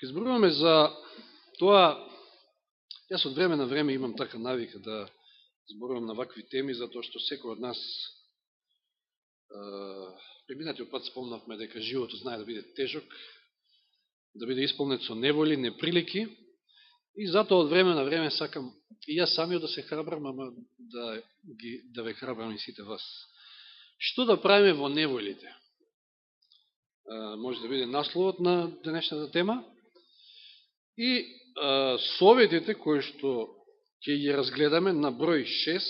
Ке зборуваме за тоа, јас од време на време имам така навика да зборувам на вакви теми, затоа што секој од нас преминатиот пат спомнавме дека животот знае да биде тежок, да биде исполнет со неволи, неприлики, и затоа од време на време сакам и јас самиот да се храбрам, ама да ве храбрам и сите вас. Што да правиме во неволите? Може да биде насловот на денешната тема. И советите кои што ќе ги разгледаме на број 6,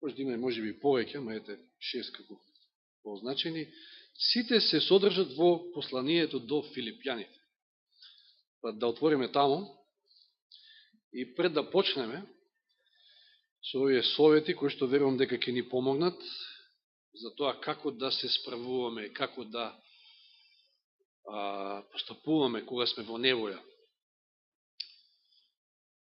може да има може би повеќе, ама ете 6 како позначени, сите се содржат во посланието до Филипјаните. Па да отвориме таму и пред да почнеме со овие совети кои што верувам дека ќе ни помогнат за тоа како да се справуваме, како да постапуваме кога сме во неволја.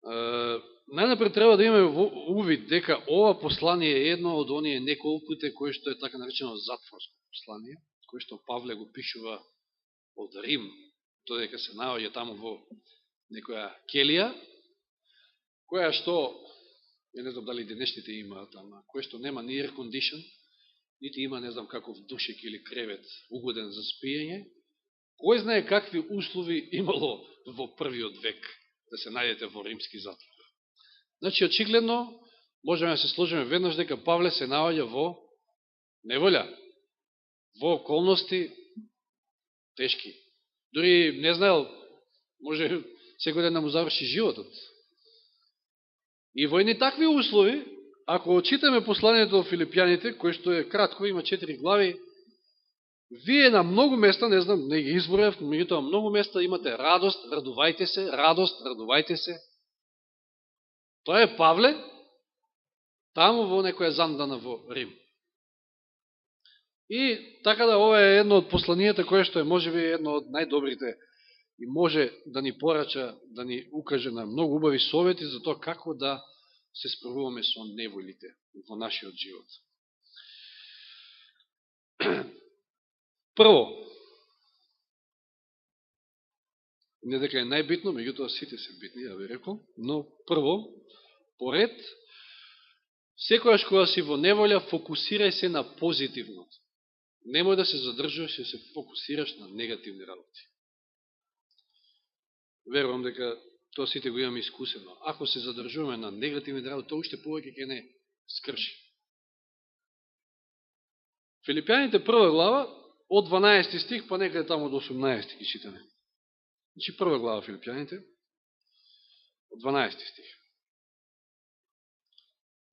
Најнапред треба да имаме увид дека ова послание е едно од оние неколкуте кои што е така наречено затворско послание, кои што Павле го пишува од Рим, додека се наоѓа таму во некоја келија, која што, не знам дали денешните имаат, ама која што нема ни air condition, нити има не знам каков душек или кревет угоден за спиење. Кој знае какви услови имало во првиот век да се најдете во римски затвор. Значи, очигледно, можеме да се сложиме веднаш дека Павле се наоѓа во неволја, во околности тешки. Дори не знаел, може секој ден да му заврши животот. И во едни такви услови, ако читаме посланието до Филипјаните, кој што е кратко, има 4 глави, вие на многу места, не знам, не ги изборев, меѓутоа многу места имате радост, радувајте се, радост, радувајте се. Тоа е Павле, таму во некоја зандана во Рим. И така да ова е едно од посланијата кое што е можеби едно од најдобрите и може да ни порача, да ни укаже на многу убави совети за тоа како да се справуваме со неволите во нашиот живот. Прво, не дека е најбитно, меѓутоа сите се битни, ја ви рекол, но прво, поред, секојаш кога си во неволја, фокусирај се на позитивното. Немој да се задржуваш и се фокусираш на негативни работи. Верувам дека тоа сите го имаме искусено. Ако се задржуваме на негативни работи, тоа уште повеќе ќе не скрши. Филипјаните прва глава, од 12 стих, па некаде таму до 18 ги читаме. Значи прва глава Филипјаните, од 12 стих.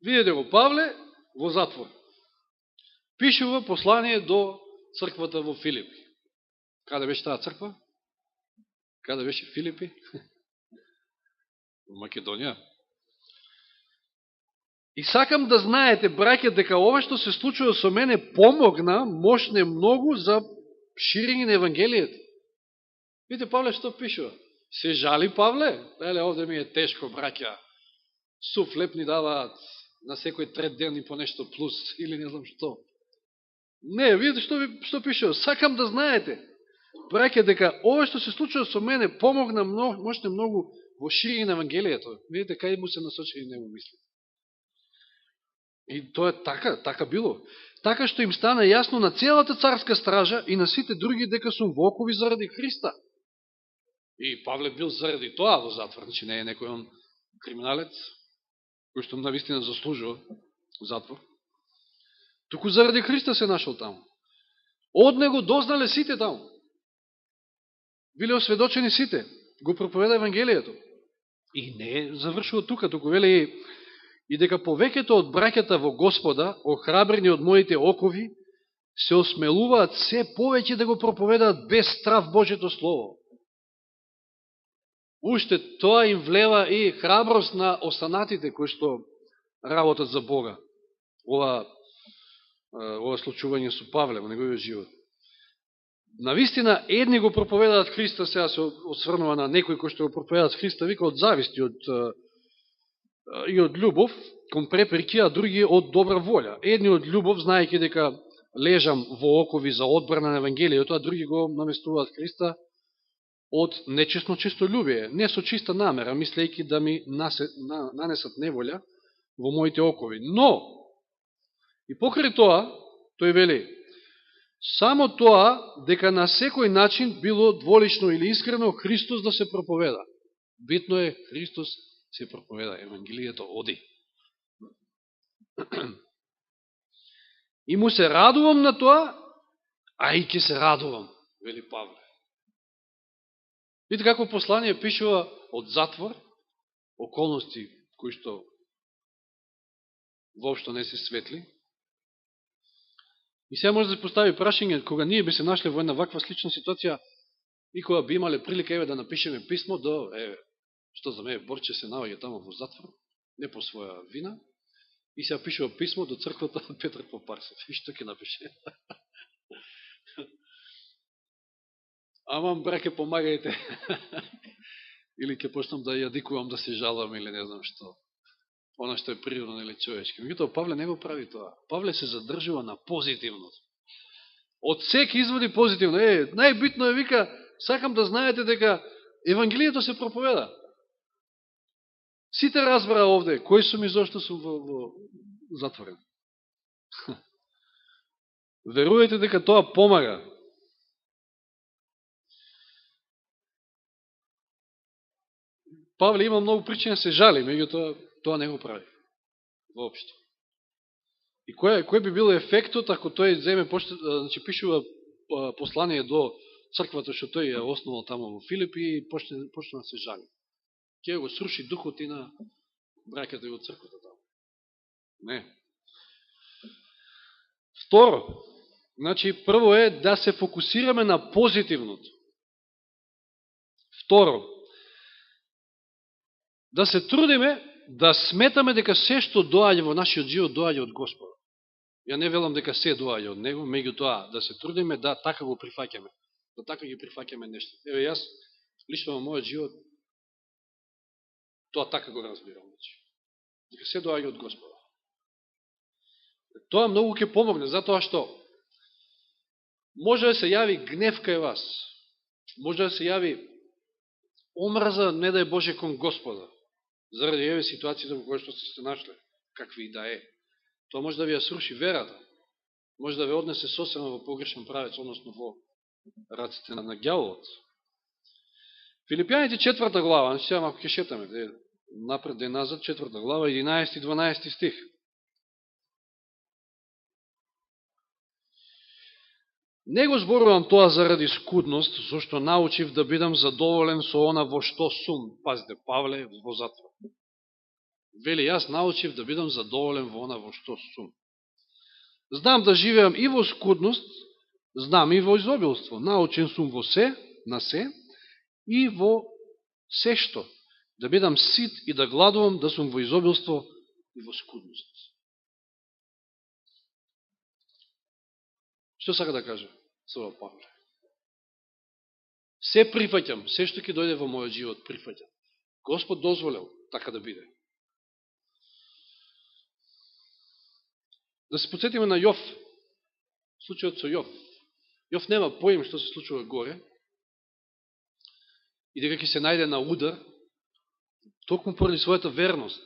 Видете го Павле во затвор. Пишува послание до црквата во Филипи. Каде беше таа црква? Каде беше Филипи? Во Македонија. И сакам да знаете, браќа, дека ова што се случува со мене помогна мощне многу за ширење на Евангелието. Видите, Павле што пишува? Се жали Павле? Еле, овде ми е тешко, браќа. Суфлеп ни даваат на секој трет ден и по нешто плюс, или не знам што. Не, видите што пишува? Сакам да знаете, браќа, дека ова што се случува со мене помогна мощне многу во ширење на Евангелието. Видите, кај му се насочени него мислите. И тоа е така било. Така што им стана јасно на целата царска стража и на сите други дека сум во окови заради Христа. И Павле бил заради тоа во затвор, значи не е некој он криминалец, кој што навистина заслужува затвор. Туку заради Христа се нашол таму. Од него дознале сите таму. Биле осведочени сите. Го проповеда Евангелието. И не завршува тука, туку вели и дека повеќето од браќата во Господа, охрабрени од моите окови, се осмелуваат се повеќе да го проповедаат без страв Божјето Слово. Уште тоа им влева и храброст на останатите кои што работат за Бога. Ова случување со Павле во неговиот живот. Навистина, едни го проповедаат Христа, сега се осврнува на некои кои што го проповедаат Христа, вика од зависти, и од љубов кон препреки, а други од добра волја. Едни од љубов, знаејќи дека лежам во окови за одбрана на Евангелието, а други го наместуваат Христа од нечисно честолюбие, не со чиста намера, мислејќи да ми нанесат неволја во моите окови. Но, и покрај тоа, тој вели, само тоа дека на секој начин, било дволично или искрено, Христос да се проповеда. Битно е, Христос се проповеда, Евангелието оди. И му се радувам на тоа, а и ќе се радувам, вели Павле. Видите како послание пишува од затвор, околности кои што воопшто не се светли. И сега може да се постави прашање, кога ние би се нашле во една ваква слична ситуација, и кога би имале прилика да напишеме писмо до, што за мене Борче се наоѓа тамо во затвор, не по своја вина, и се пишува писмо до црквата на Петар Попарсов. И што ќе напише? Амам, браке, помагајте. Или ќе почнам да јадикувам, да се жалам, или не знам што. Она што е природно или човечки. Меѓутоа, Павле не го прави тоа. Павле се задржува на позитивност. Од сек изводи позитивно. Најбитно е, вика, сакам да знаете дека Евангелието се проповеда. Сите разбра овде, кој сум и зошто сум во затворен. Верувајте дека тоа помага. Павле има многу причини да се жали, меѓутоа тоа не го прави. Воопшто. И кој би бил ефектот ако тој земе, значи пишува послание до црквата што тој ја основал тамо во Филипи и почне да се жали. Ке го сруши духот и на браќата и од црквата тамо. Не. Второ, значи прво е да се фокусираме на позитивното. Второ, да се трудиме да сметаме дека се што доаѓа во нашиот живот доаѓа од Господа. Ја не велам дека се доаѓа од Него, меѓутоа да се трудиме да така го прифаќаме, да така ги прифаќаме нешто. Еве јас лично во мојот живот тоа така го разбирам, дека се доаѓа од Господа. Тоа многу ќе помогне, затоа што може да се јави гнев кај вас, може да се јави омраза, не да е Боже, кон Господа, заради еве ситуацијата во која што сте се нашле, какви и да е. Тоа може да ви ја сруши верата, може да ви однесе сосема во погрешен правец, односно во раците на ѓаволот. Филипјаните 4 глава, значи сега малко ќе шетаме, напред и назад, 4 глава, 11 и 12 стих. Не го зборувам тоа заради скудност, зашто научив да бидам задоволен со она во што сум. Пазите, Павле во затвор. Вели, јас научив да бидам задоволен во она во што сум. Знам да живеам и во скудност, знам и во изобилство. Научен сум во се, на се, и во се што. Да бидам сит и да гладувам, да сум во изобилство и во скудност. Што сака да каже Сава Павле? Се прифаќам, се што ќе дојде во мојот живот прифаќам. Господ дозволил така да биде. Да се подсетиме на Јов, случајот со Јов. Јов нема поим што се случува горе и дека ќе се најде на удар токму поради својата верност.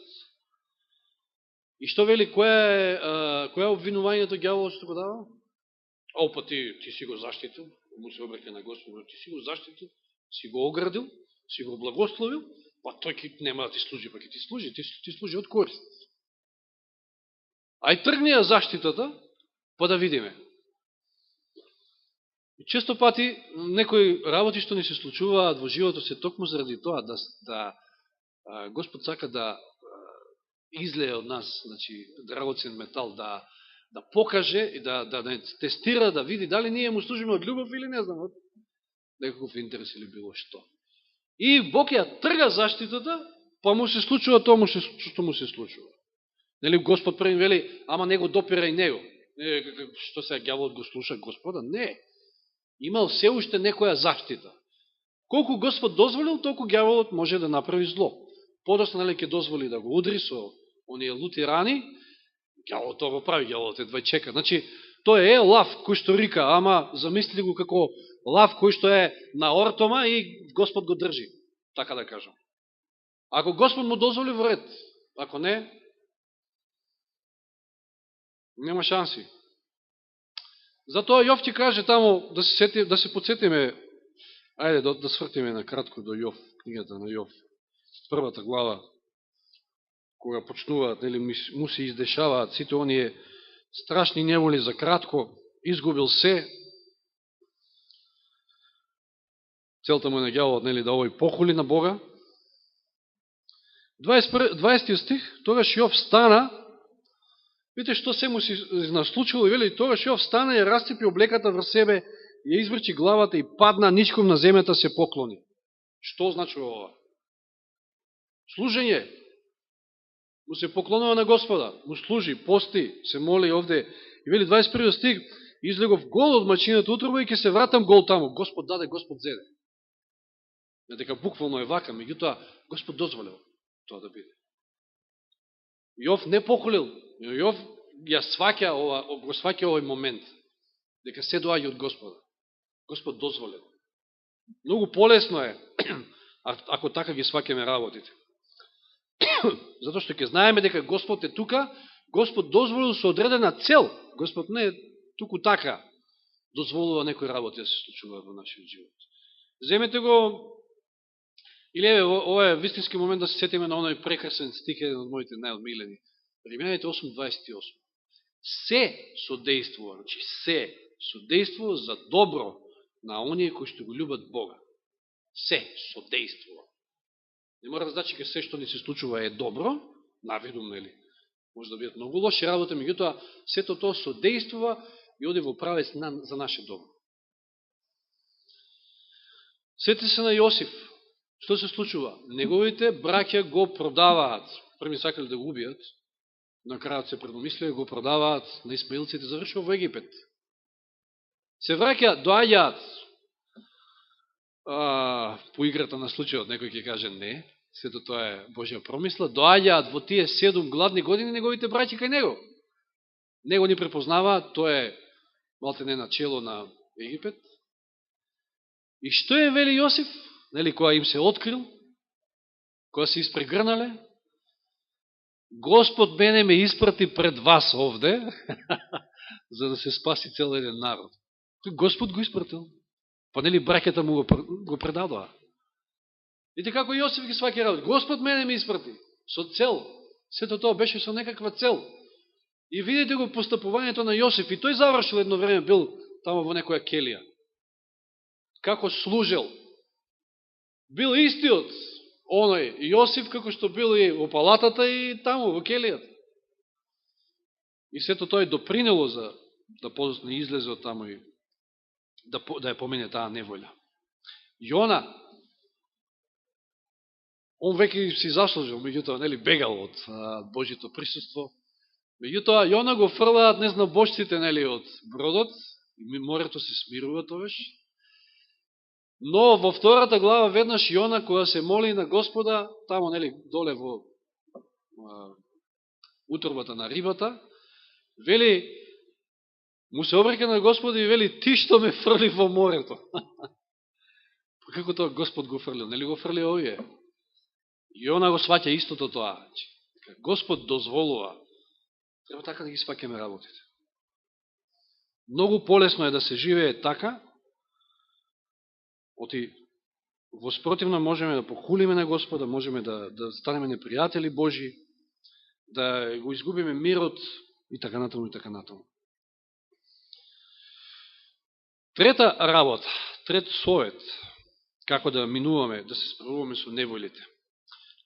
И што вели, која е обвинувањето ѓаволот што го дава? Опа, ти си го заштитил, му се обрека на Господ, ти си го заштитил, си го оградил, си го благословил, па тој нема да ти служи, па ќе ти служи, ти служи од корист. Ај тргни ја заштитата, па да видиме. И често пати некои работи што ни се случуваат во животот се токму заради тоа да Господ сака да излее од нас, значи драгоцен метал, да покаже и да тестира, да види дали ние му служиме од љубов или не знам, од некаков интерес или било што. И Бог ја трга заштитата, па му се случува тоа што му се случува. Нели Господ први вели, ама не го допирај него. Што сега ѓаволот го слуша Господа? Не. Имал се уште некоја заштита. Колку Господ дозволил, толку ѓаволот може да направи зло. Подоцна нели ќе дозволи да го удри со оние лути рани, ѓаволот тоа го прави, ѓаволот едва чека. Значи, тој е лав кој што рика, ама замислите го како лав кој што е на ортома и Господ го држи, така да кажам. Ако Господ му дозволи во ред, ако не, нема шанси. Затоа Јов ќе каже таму, да се подсетиме, ајде да свртиме на кратко до Јов, книгата на Јов, првата глава, кога почнуваат, нели, му се издешаваат сите оние страшни неволи за кратко, изгубил се, целта му е на ѓаволот, нели, да овој похули на Бога. 20 стих, тогаш Јов стана, видите што се му се наслучило, и вели, тогаш Јов стана и растипи облеката врз себе, ја изврчи главата и падна ничком на земјата, се поклони. Што значува ова? Служење. Му се поклонува на Господа, му служи, пости, се моли овде. И вели 21 стих, излегов гол од мачината утроба и ќе се вратам гол таму. Господ даде, Господ зеде. Не дека буквално е вака, меѓутоа Господ дозволил тоа да биде. Јов не похулил, Јов го сваќа овој момент, дека се доаѓа од Господа. Господ дозволил. Многу полесно е, ако така ги сваќаме работите. Затоа што ќе знаеме дека Господ е тука, Господ дозволил со одредена цел. Господ не е туку така дозволува некои работи да се случуваат во нашиот живот. Земете го, или еве, ова е вистински момент да се сетиме на оној прекрасен стих, еден од моите најодмилени. Римјаните 8:28. Се содействува, значи се содействува за добро на оние кои што го љубат Бога. Се содействува. Не мора да значи ке се што ни се случува е добро, навидум, нели? Може да бидат многу лоши работи, меѓутоа сето тоа содействува и оди во правец за наше добро. Сете се на Јосиф. Што се случува? Неговите браќа го продаваат. Први сакали да го убијат, на крајот се предомислија, го продаваат на исмаилците, завршува во Египет. Се враќа, доаѓаат по играта на случајот, некој ќе каже не, сето тоа е Божја промисла, доаѓаат во тие 7 гладни години неговите браќи кај него. Него ни препознаваат, тој е малтене начело на Египет. И што е вели Јосиф? Нели, кога им се открил, кога се испрегрнале, Господ мене ме испрати пред вас овде, за да се спаси цел еден народ. Господ го испратил. Па нели браќата му го предадоа. Видите како Јосиф ги сваќа работи. Господ мене ме испрати. Со цел. Сето тоа беше со некаква цел. И видите го постапувањето на Јосиф. И тој завршил едно време, бил тамо во некоја келија. Како служел. Бил истиот оној Јосиф, како што бил и во палатата и тамо, во келијата. И сето тоа е допринело за да позна излезе од тамо и да ја помине таа неволја. Јона, он веќе си заслужил, меѓутоа, нели, бегал од Божјето присуство. Меѓутоа, Јона го фрлаат незнабожците, нели, од бродот, и морето се смирува тогаш. Но во втората глава веднаш Јона, кога се моли на Господа, тамо, нели, доле во утробата на рибата, вели, му се обрека на Господа и вели, ти што ме фрли во морето. Како тоа Господ го фрлил? Нели го фрли овие? И она го сваќа истото тоа. Господ дозволува. Треба така да ги сваќаме работите. Многу полесно е да се живее така, оти во спротивно можеме да похулиме на Господа, можеме да станеме непријатели Божи, да го изгубиме мирот и така натаму и така натаму. Трета работа, трет совет, како да минуваме, да се справуваме со неволите.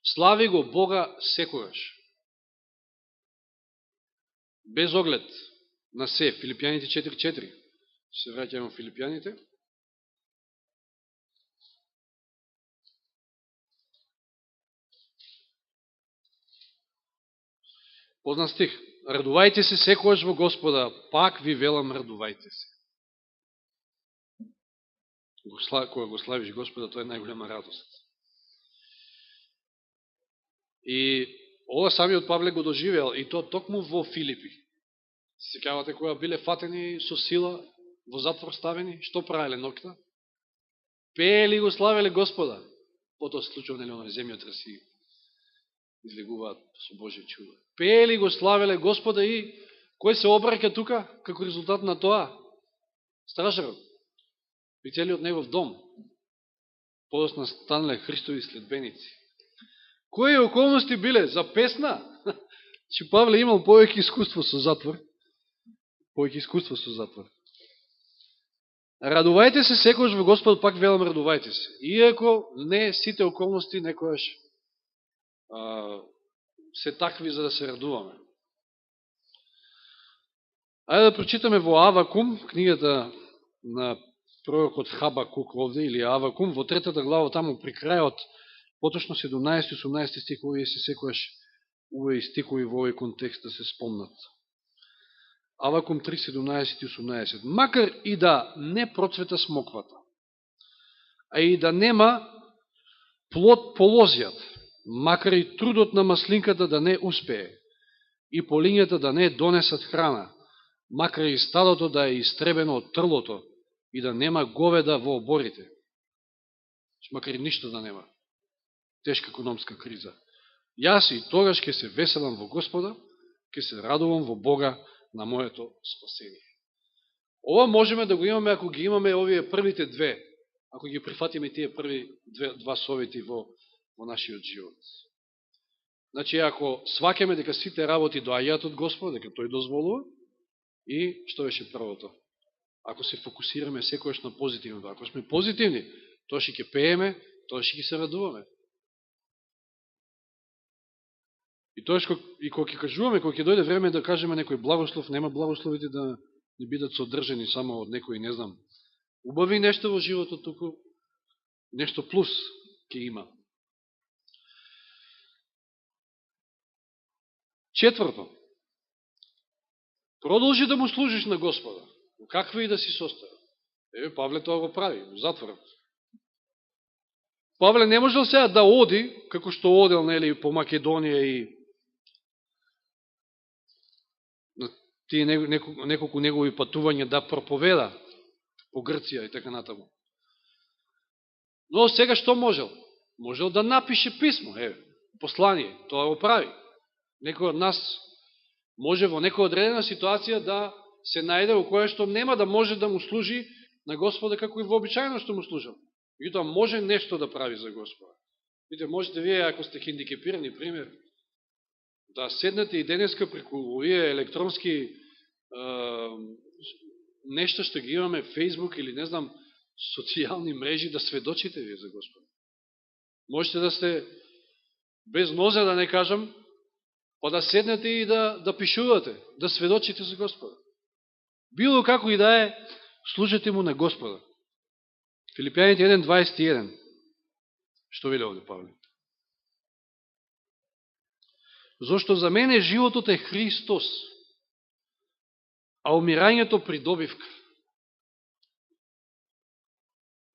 Слави го Бога секогаш. Без оглед на се. Филипјаните 4.4. Се враќаме во Филипјаните. Познат стих. Радувајте се секогаш во Господа, пак ви велам радувајте се. Кога го славиш Господа, тоа е најголема радост. И ова самиот Павле го доживеал, и то токму во Филипи. Се сеќавате кога биле фатени со сила, во затвор ставени, што правеле ноќта? Пеели го славеле Господа. Потоа се случува, нели, на земјотрес и излегуваат со Божие чудо. Пеели го славеле Господа и кој се обраќа тука како резултат на тоа? Стражарот и целиот негов дом. Подосна станале Христови следбеници. Кои околности биле? За песна? Че Павле имал повеќе искуство со затвор. Повеќе искуство со затвор. Радувајте се секојаш во Господ, пак велам радувајте се. Иако не сите околности некојаш се такви за да се радуваме. Ајде да прочитаме во Авакум, книгата на пророкот Хабакук овде, или Авакум, во 3 глава, таму при крајот, поточно 17-18 стихови, се секојаш увеј стихови во овој контекст да се спомнат. Авакум 3, 17 и 18. Макар и да не процвета смоквата, а и да нема плод по лозјат, макар и трудот на маслинката да не успее, и полињата да не донесат храна, макар и стадото да е истребено од трлото, и да нема говеда во оборите, макар и ништо да нема, тешка економска криза. Јас и тогаш ќе се веселам во Господа, ќе се радувам во Бога на моето спасение. Ова можеме да го имаме ако ги имаме овие првите две, ако ги прифатиме тие први два совети во нашиот живот. Значи, ако сваќаме дека сите работи доаѓаат од Господа, дека тој дозволува, и што беше првото? Ако се фокусираме секојаш на позитивното, ако сме позитивни, тоа ќе пееме, тоа ќе се радуваме. И тоа и кога ќе кажуваме, кога ќе дојде време да кажеме некој благослов, нема благословите да не бидат содржани само од некој, не знам, убави нешто во животот, туку нешто плюс ќе има. Четврто, продолжи да му служиш на Господа, какви и да си состоја. Еве, Павле тоа го прави, во затворот. Павле не можел сега да оди, како што одел, нели, по Македонија и тие неколку негови патувања да проповеда по Грција и така натаму. Но сега што можел? Можел да напише писмо, послание, тоа го прави. Некој од нас може во некоја одредена ситуација да се најде во која што нема да може да му служи на Господа како и вообичаено што му служил. И тоа може нешто да прави за Господа. Видите, можете вие, ако сте хендикепирани, пример, да седнете и денеска преку овие електронски нешта што ги имаме, Facebook или не знам, социјални мрежи, да сведочите вие за Господа. Можете да сте без нозе, да не кажам, па да седнете и да пишувате, да сведочите за Господа. Било како и да е, служете му на Господа. Филипјаните 1.21. Што вели овде Павле? Зошто за мене животот е Христос, а умирањето придобивка.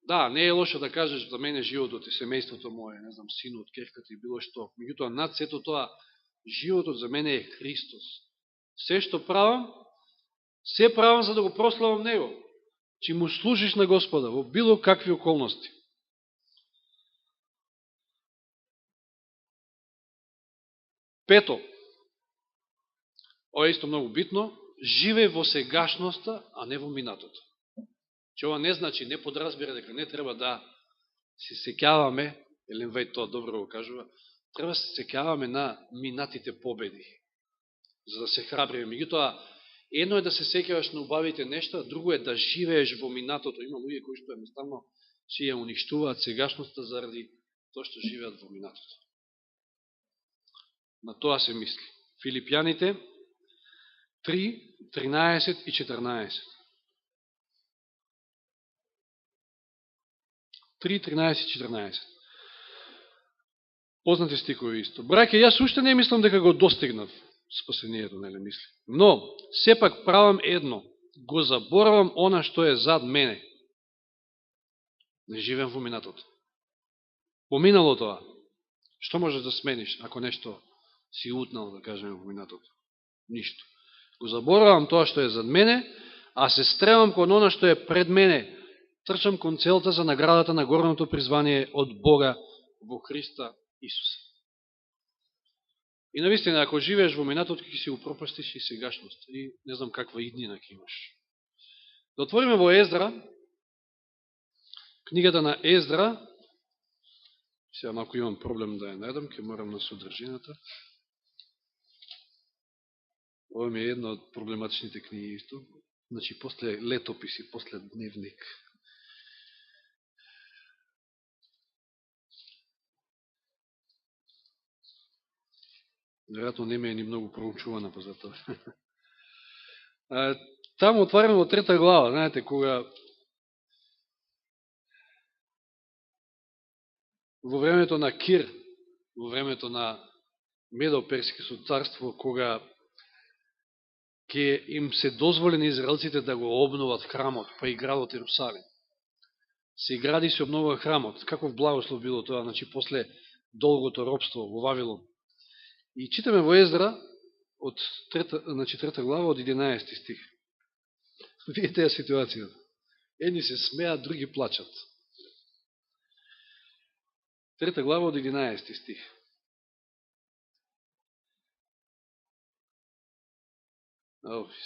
Да, не е лошо да кажеш за мене животот е семејството мое, не знам, синот, керката и било што. Меѓутоа, над сето тоа, животот за мене е Христос. Се што правам, се правам за да го прославам Него. Че му служиш на Господа во било какви околности. Пето, ова е исто многу битно, живе во сегашноста, а не во минатото. Че ова не значи, не подразбира дека не треба да се сеќаваме, Елен Вајд тоа добро го кажува, треба се сеќаваме на минатите победи, за да се храбриме. Меѓутоа, едно е да се сеќаваш на убавите нешта, друго е да живееш во минатото. Има луѓе кои што едноставно си ја уништуваат сегашноста заради тоа што живеат во минатото. На тоа се мисли. Филипјаните 3, 13 и 14. 3, 13 и 14. Познати стикови исто. Браке, јас уште не мислам дека го достигнав спасението, нели мисли. Но, сепак правам едно. Го заборавам она што е зад мене. Не живеам во минатото. Поминало тоа. Што можеш да смениш, ако нешто си утнал, да кажеме, во минатото? Ништо. Го заборавам тоа што е зад мене, а се стревам кон она што е пред мене, трчам кон целта за наградата на горното призвание од Бога во Христа Исуса. И навистина, ако живееш во минатото, ќе си упропастиш и сегашност. И не знам каква иднина ќе имаш. Да отвориме во Ездра, книгата на Ездра. Сега малко имам проблем да ја најдам, ќе морам на содржината. Ова ми е една од проблематичните книги исто. Значи, после летописи, после дневник. Веројатно не ме е ни многу проучувана, па затоа. Таму отвараме во 3 глава, знаете, кога во времето на Кир, во времето на Медо-Перското царство, кога ќе им се дозволи на израелците да го обноват храмот, па и градот Ерусалим. Се гради и се обновува храмот. Каков благослов било тоа, значи, после долгото робство во Вавилон. И читаме во Ездра, од 3 глава, од 11 стих. Видите ја ситуацијата. Едни се смеат, други плачат. 3 глава од 11 стих.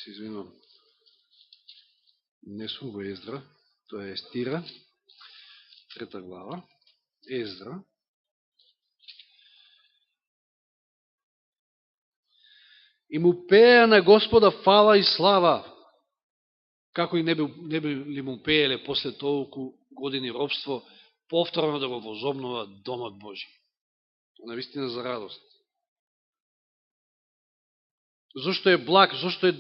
Се извинувам. Не сум во Ездра, тоа е Естира. 3 глава. Ездра. И му пеја на Господа фала и слава, како и не би ли му пееле после толку години робство, повторно да го возобнува домот Божи. Навистина за радост. Зошто е благ, зошто е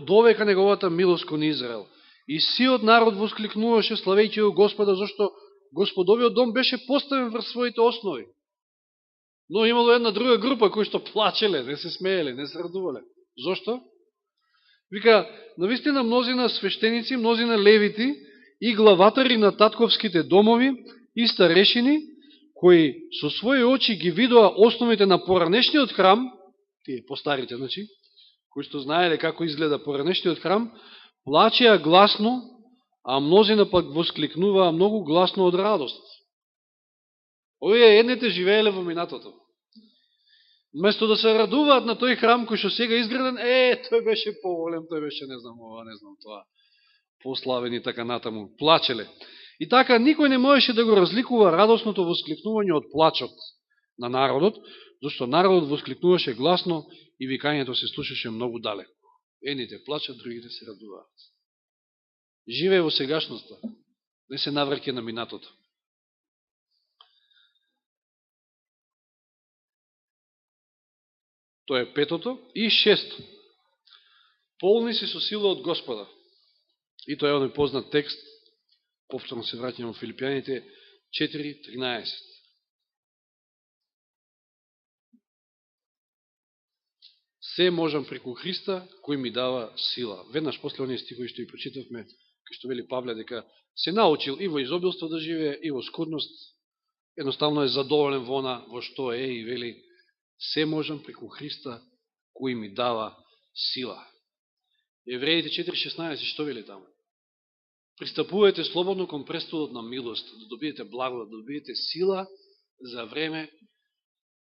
довека неговата милост кон Израел. И сиот народ воскликнуваше, славејќи го Господа, зашто Господовиот дом беше поставен врз своите основи. Но имало една друга група кои што плачеле, не се смееле, не се радувале. Зошто? Вика, навистина мнозина свештеници, мнозина левити и главатари на татковските домови и старешини, кои со своји очи ги видоа основите на поранешниот храм, тие постарите, значи, кои што знаеле како изгледа поранешниот храм, плачеа гласно, а мнозина пак воскликнуваа многу гласно од радост. Овие едните живееле во минатото. Место да се радуваат на тој храм кој што сега изграден, тој беше поголем, тој беше не знам ова, не знам тоа, пославен и така натаму. Плачеле. И така никој не можеше да го разликува радосното воскликнување од плачот на народот, зашто народот воскликнуваше гласно и викањето се слушаше многу далеко. Едните плачат, другите се радуваат. Живее во сегашноста, не се навраќа на минатото. Тоа е 5-то. И 6-то. Полни си со сила од Господа. И тоа е оној познат текст, повторно се враќаме во Филипјаните 4.13. Се можам преку Христа, кој ми дава сила. Веднаш после оние стихови што и прочитавме, кој што вели Павле, дека се научил и во изобилство да живее, и во скудност, едноставно е задоволен во она во што е, и вели, се можам преку Христа, кој ми дава сила. Евреите 4.16, што вели таму? Пристапувате слободно кон престолот на милост, да добиете благодат, да добиете сила за време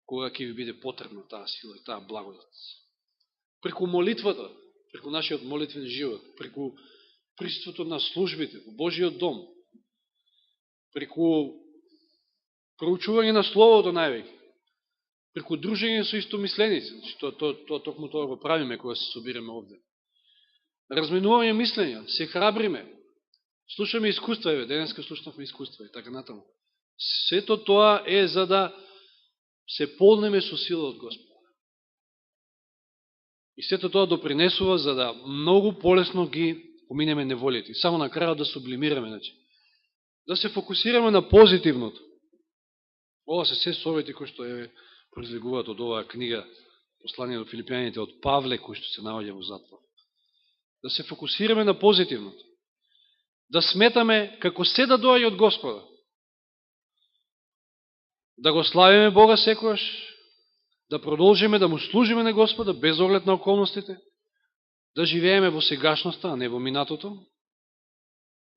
кога ќе ви биде потребна таа сила и таа благодат. Преку молитвата, преку нашиот молитвен живот, преку присуството на службите во Божиот дом, преку проучување на Словото највеќе, преку дружење со истомисленици, токму тоа го правиме кога се собираме овде. Разменување мислења, се храбриме, слушаме искуства, денеска слушнавме искуства и така натаму. Сето тоа е за да се полнеме со сила од Господа. И сето тоа допринесува за да многу полесно ги поминеме неволите. Само на крајот да сублимираме, значи. Да се фокусираме на позитивното. Ова се совети кои што произлегуваат од оваа книга, послание до Филипјаните од Павле, кој што се наоѓа во затвор. Да се фокусираме на позитивното. Да сметаме како се да доаѓа од Господа. Да го славиме Бога секојаш, да продолжиме да му служиме на Господа без оглед на околностите, да живееме во сегашноста, а не во минатото,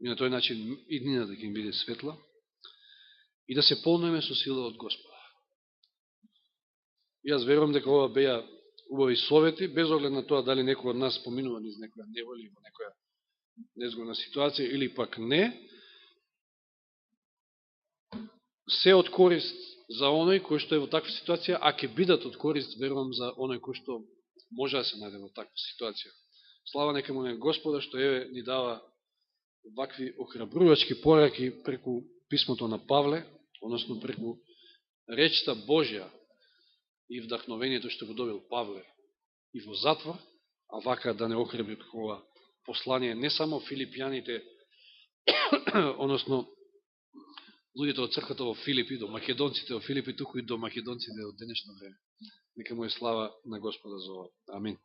и на тој начин и днината ќе им биде светла, и да се полнеме со сила од Господа. Јас верувам дека ова беа убави совети, без оглед на тоа дали некој од нас поминува низ некоја неволи, во некоја незгодна ситуација или пак не, се од корист за оној кој што е во таква ситуација, а ќе бидат од корист, верувам, за оној кој што може да се најде во таква ситуација. Слава нека му на Господа, што еве ни дава вакви охрабрувачки пораки преку писмото на Павле, односно преку речта Божја и вдахновението што го добил Павле и во затвор, а вака да не охрабри ова послание не само филипјаните, односно луѓето од црквата во Филипи, до македонците во Филипи, туку и до македонците од денешно време. Нека му е слава на Господа за ова. Амин.